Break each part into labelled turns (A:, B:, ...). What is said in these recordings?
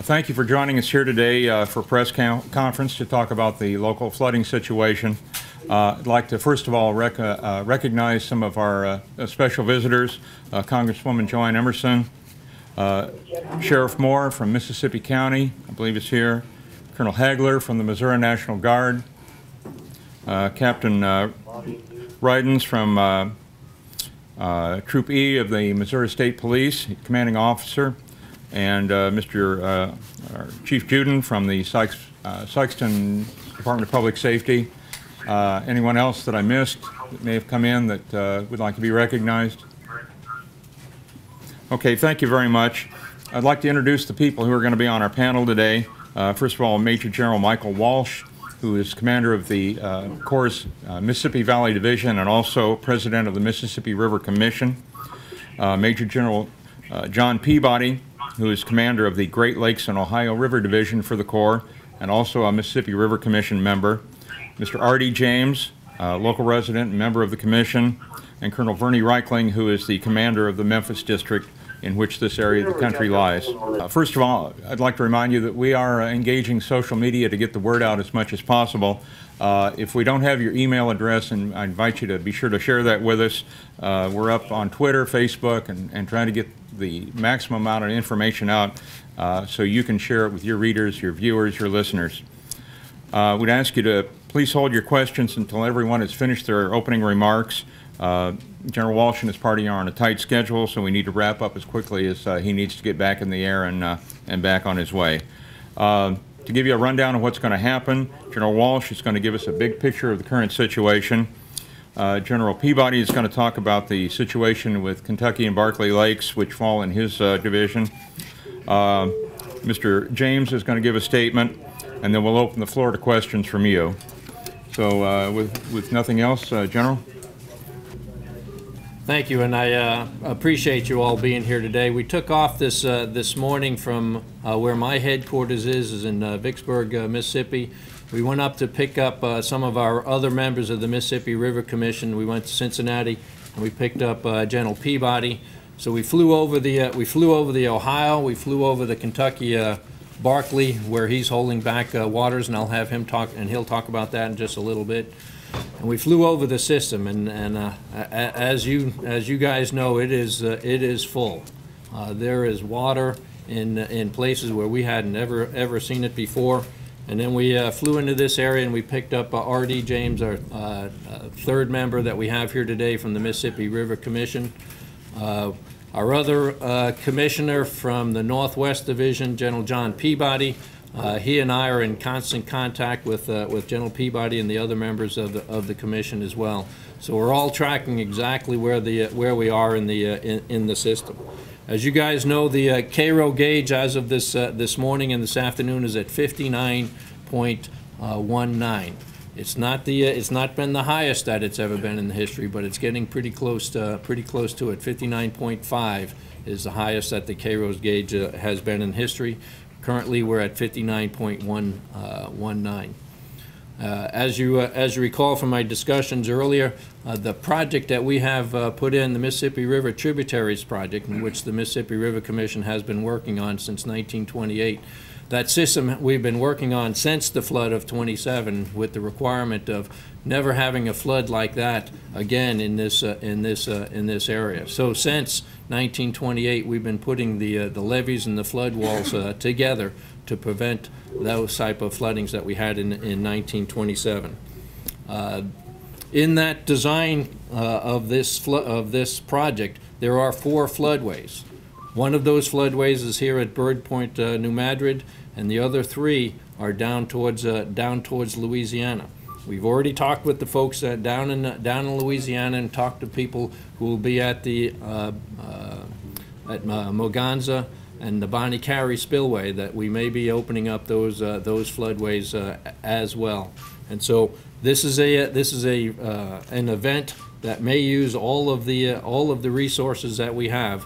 A: Thank you for joining us here today for press conference to talk about the local flooding situation. I'd like to first of all recognize some of our special visitors, Congresswoman Joanne Emerson, Sheriff Moore from Mississippi County, I believe is here, Colonel Hagler from the Missouri National Guard, Captain Rydens from Troop E of the Missouri State Police, commanding officer, and Mr. Chief Juden from the Sykeston Department of Public Safety. Anyone else that I missed that may have come in that would like to be recognized? Okay, thank you very much. I'd like to introduce the people who are going to be on our panel today. First of all, Major General Michael Walsh, who is commander of the Corps' Mississippi Valley Division and also president of the Mississippi River Commission. Major General John Peabody, who is commander of the Great Lakes and Ohio River Division for the Corps and also a Mississippi River Commission member. Mr. R.D. James, local resident and member of the commission, and Colonel Vernie Reichling, who is the commander of the Memphis District in which this area of the country lies. First of all, I'd like to remind you that we are engaging social media to get the word out as much as possible. If we don't have your email address, and I invite you to be sure to share that with us. We're up on Twitter, Facebook, and trying to get the maximum amount of information out so you can share it with your readers, your viewers, your listeners. We'd ask you to please hold your questions until everyone has finished their opening remarks. General Walsh and his party are on a tight schedule, so we need to wrap up as quickly as he needs to get back in the air and back on his way. To give you a rundown of what's going to happen, General Walsh is going to give us a big picture of the current situation. General Peabody is going to talk about the situation with Kentucky and Barkley Lakes, which fall in his division. Mr. James is going to give a statement, and then we'll open the floor to questions from you. So with nothing else, General?
B: Thank you, and I appreciate you all being here today. We took off this morning from where my headquarters is in Vicksburg, Mississippi. We went up to pick up some of our other members of the Mississippi River Commission. We went to Cincinnati, and we picked up General Peabody. So we flew over the Ohio. We flew over the Kentucky Barkley, where he's holding back waters, and I'll have him talk, and he'll talk about that in just a little bit. And we flew over the system, and as you guys know, it is full. There is water in places where we hadn't ever seen it before. And then we flew into this area, and we picked up R.D. James, our third member that we have here today from the Mississippi River Commission. Our other commissioner from the Northwest Division, General John Peabody, he and I are in constant contact with General Peabody and the other members of the commission as well. So we're all tracking exactly where we are in the system. As you guys know, the Cairo gauge as of this morning and this afternoon is at 59.19. It's not been the highest that it's ever been in the history, but it's getting pretty close to it. 59.5 is the highest that the Cairo's gauge has been in history. Currently, we're at 59.19. As you recall from my discussions earlier, the project that we have put in, the Mississippi River Tributaries Project, in which the Mississippi River Commission has been working on since 1928, that system we've been working on since the flood of 27, with the requirement of never having a flood like that again in this area. So since 1928, we've been putting the levees and the flood walls together to prevent those type of floodings that we had in 1927. In that design of this project, there are 4 floodways. One of those floodways is here at Bird Point, New Madrid, and the other 3 are down towards Louisiana. We've already talked with the folks down in Louisiana, and talked to people who will be at the Moganza and the Bonnie Carey spillway, that we may be opening up those floodways as well. And so this is an event that may use all of the resources that we have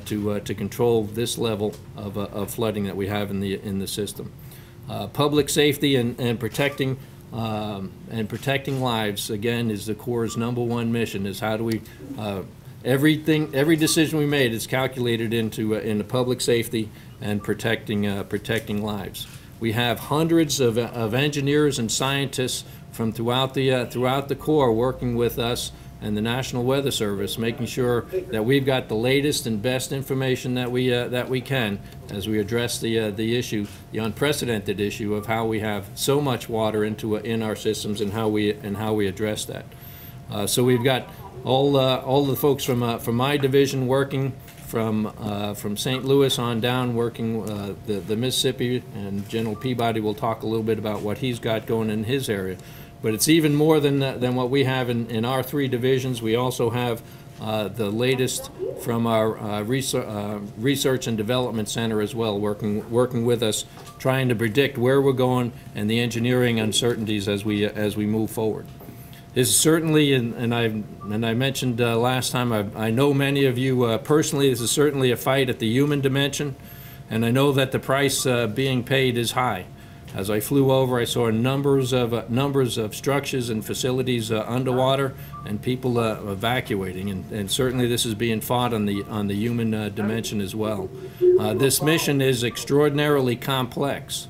B: to control this level of flooding that we have in the system. Public safety and protecting lives, again, is the Corps' #1 mission. Is how do we every decision we made is calculated into public safety and protecting lives. We have hundreds of engineers and scientists from throughout the Corps working with us and the National Weather Service, making sure that we've got the latest and best information that we can as we address the issue, the unprecedented issue of how we have so much water in our systems and how we address that. So we've got all the folks from my division working, from St. Louis on down, working the Mississippi, and General Peabody will talk a little bit about what he's got going in his area. But it's even more than what we have in our 3 divisions. We also have the latest from our Research and Development Center as well, working with us, trying to predict where we're going and the engineering uncertainties as we move forward. This is certainly, and I mentioned last time, I know many of you personally, this is certainly a fight at the human dimension, and I know that the price being paid is high. As I flew over, I saw numbers of structures and facilities underwater, and people evacuating, and certainly this is being fought on the human dimension as well. This mission is extraordinarily complex.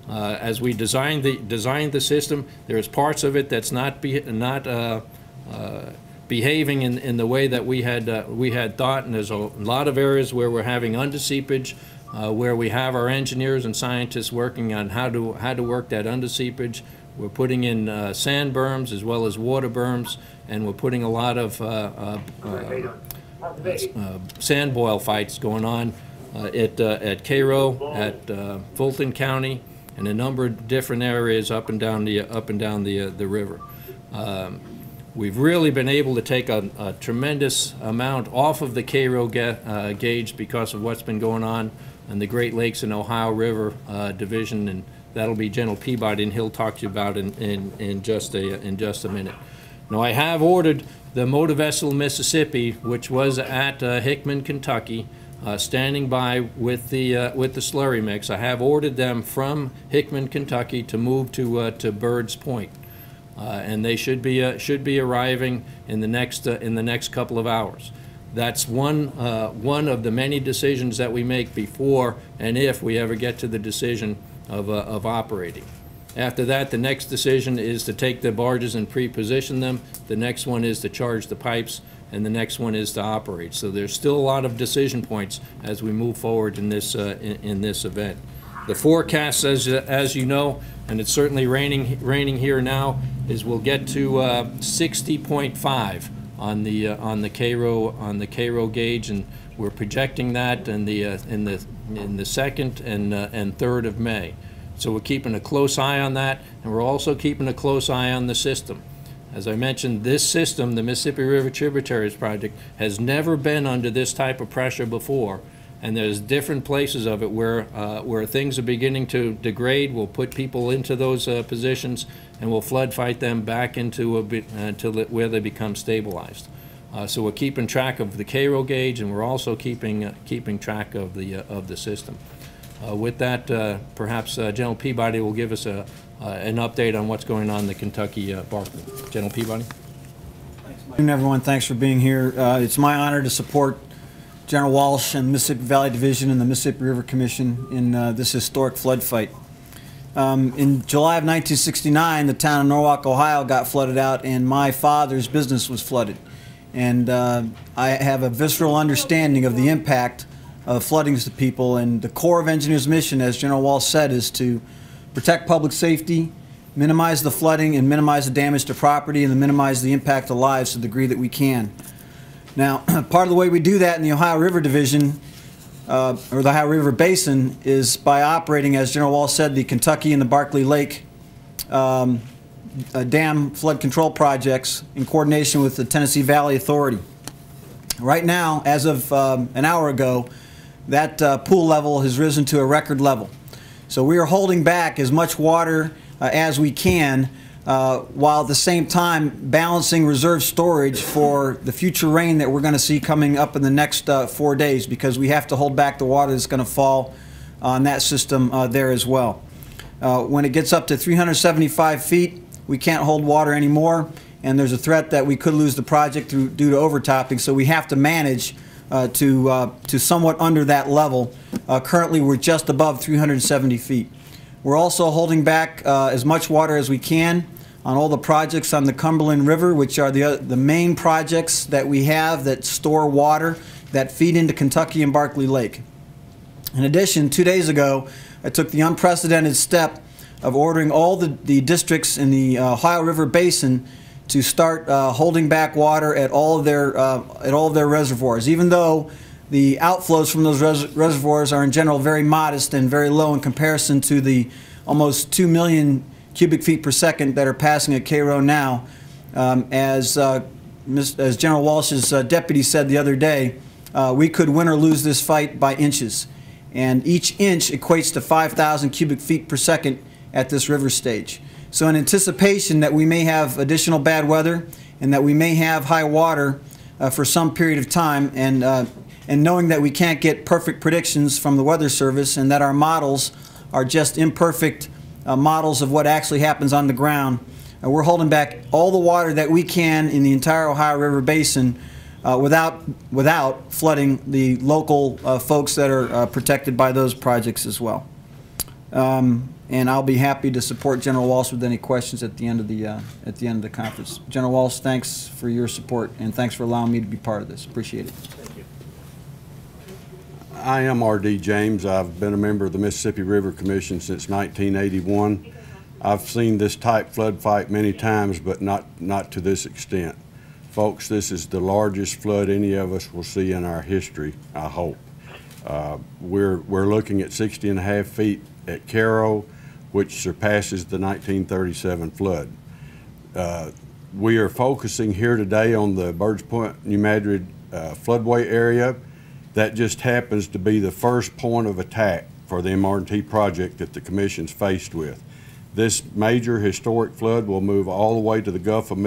B: As we designed the system, there's parts of it that's not behaving in the way that we had thought, and there's a lot of areas where we're having underseepage, where we have our engineers and scientists working on how to work that underseepage. We're putting in sand berms as well as water berms, and we're putting a lot of sand boil fights going on at Cairo, at Fulton County, and a number of different areas up and down the river. We've really been able to take a tremendous amount off of the Cairo gauge because of what's been going on in the Great Lakes and Ohio River Division, and that'll be General Peabody, and he'll talk to you about in just a minute. Now, I have ordered the motor vessel Mississippi, which was at Hickman, Kentucky, standing by with the slurry mix. I have ordered them from Hickman, Kentucky, to move to Bird's Point, and they should be arriving in the next couple of hours. That's one of the many decisions that we make before and if we ever get to the decision of operating. After that, the next decision is to take the barges and pre-position them. The next one is to charge the pipes, and the next one is to operate. So there's still a lot of decision points as we move forward in this event. The forecast, as you know, and it's certainly raining here now, is we'll get to 60.5 on the Cairo gauge, and we're projecting that in the 2nd and 3rd of May. So we're keeping a close eye on that, and we're also keeping a close eye on the system. As I mentioned, this system, the Mississippi River Tributaries Project, has never been under this type of pressure before, and there's different places of it where things are beginning to degrade. We'll put people into those positions, and we'll flood fight them back into until where they become stabilized. So we're keeping track of the Cairo gauge, and we're also keeping track of the system. With that, perhaps General Peabody will give us an update on what's going on in the Kentucky Barkley. General Peabody.
C: Thanks, Mike. Everyone, thanks for being here. It's my honor to support General Walsh and the Mississippi Valley Division and the Mississippi River Commission in this historic flood fight. In July of 1969, the town of Norwalk, Ohio got flooded out, and my father's business was flooded. And I have a visceral understanding of the impact of floodings to people, and the Corps of Engineers' mission, as General Walsh said, is to protect public safety, minimize the flooding, and minimize the damage to property, and to minimize the impact to lives to the degree that we can. Now, part of the way we do that in the Ohio River Division, or the Ohio River Basin, is by operating, as General Walsh said, the Kentucky and the Barkley Lake dam flood control projects in coordination with the Tennessee Valley Authority. Right now, as of an hour ago, that pool level has risen to a record level. So we are holding back as much water as we can, while at the same time balancing reserve storage for the future rain that we're going to see coming up in the next 4 days, because we have to hold back the water that's going to fall on that system there as well. When it gets up to 375 feet, we can't hold water anymore, and there's a threat that we could lose the project due to overtopping, so we have to manage to somewhat under that level. Currently, we're just above 370 feet. We're also holding back as much water as we can on all the projects on the Cumberland River, which are the main projects that we have that store water that feed into Kentucky and Barkley Lake. In addition, 2 days ago, I took the unprecedented step of ordering all the districts in the Ohio River Basin to start holding back water at all of their reservoirs, even though the outflows from those reservoirs are in general very modest and very low in comparison to the almost 2 million cubic feet per second that are passing at Cairo now. As General Walsh's deputy said the other day, we could win or lose this fight by inches. And each inch equates to 5,000 cubic feet per second at this river stage. So in anticipation that we may have additional bad weather and that we may have high water for some period of time, and knowing that we can't get perfect predictions from the Weather Service and that our models are just imperfect models of what actually happens on the ground, we're holding back all the water that we can in the entire Ohio River Basin without flooding the local folks that are protected by those projects as well. And I'll be happy to support General Walsh with any questions at the end of the conference. General Walsh, thanks for your support and thanks for allowing me to be part of this. Appreciate it.
B: Thank you.
D: I am R.D. James. I've been a member of the Mississippi River Commission since 1981. I've seen this type flood fight many times, but not to this extent. Folks, this is the largest flood any of us will see in our history, I hope. We're looking at 60.5 feet at Cairo, which surpasses the 1937 flood. We are focusing here today on the Birds Point, New Madrid floodway area. That just happens to be the first point of attack for the MR&T project that the Commission's faced with. This major historic flood will move all the way to the Gulf of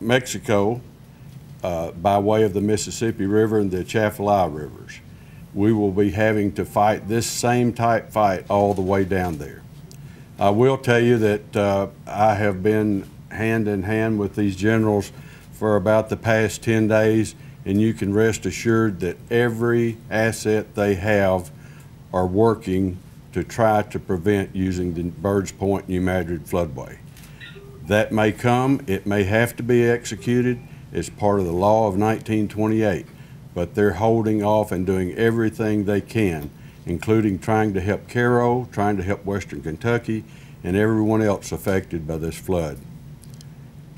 D: Mexico by way of the Mississippi River and the Atchafalaya rivers. We will be having to fight this same type fight all the way down there. I will tell you that I have been hand in hand with these generals for about the past 10 days, and you can rest assured that every asset they have are working to try to prevent using the Birds Point, New Madrid floodway. That may come, it may have to be executed. It's part of the law of 1928, but they're holding off and doing everything they can, including trying to help Cairo, trying to help Western Kentucky, and everyone else affected by this flood.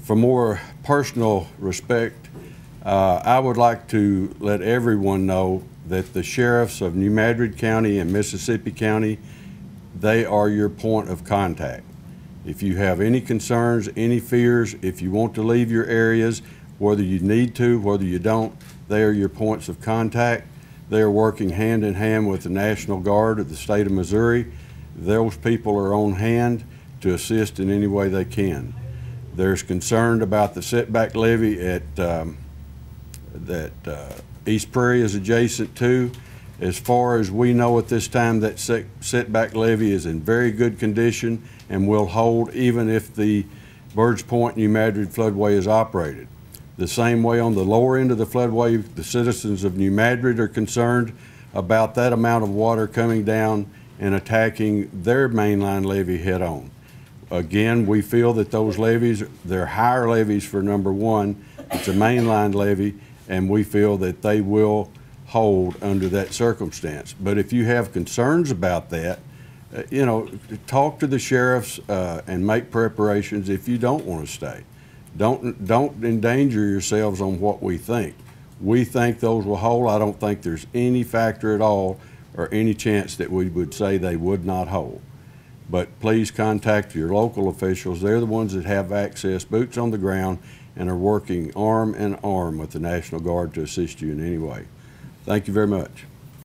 D: For more personal respect, I would like to let everyone know that the sheriffs of New Madrid County and Mississippi County, they are your point of contact. If you have any concerns, any fears, if you want to leave your areas, whether you need to, whether you don't, they are your points of contact. They are working hand in hand with the National Guard of the state of Missouri. Those people are on hand to assist in any way they can. There's concern about the setback levee at that East Prairie is adjacent to. As far as we know at this time, that setback levee is in very good condition and will hold even if the Birds Point, New Madrid floodway is operated. The same way on the lower end of the floodway, the citizens of New Madrid are concerned about that amount of water coming down and attacking their mainline levee head on. Again, we feel that those levees, they're higher levees for number one. It's a mainline levee, and we feel that they will hold under that circumstance. But if you have concerns about that, you know, talk to the sheriffs and make preparations if you don't want to stay. Don't endanger yourselves on what we think. We think those will hold. I don't think there's any factor at all or any chance that we would say they would not hold. But please contact your local officials. They're the ones that have access, boots on the ground, and are working arm in arm with the National Guard to assist you in any way. Thank you very much.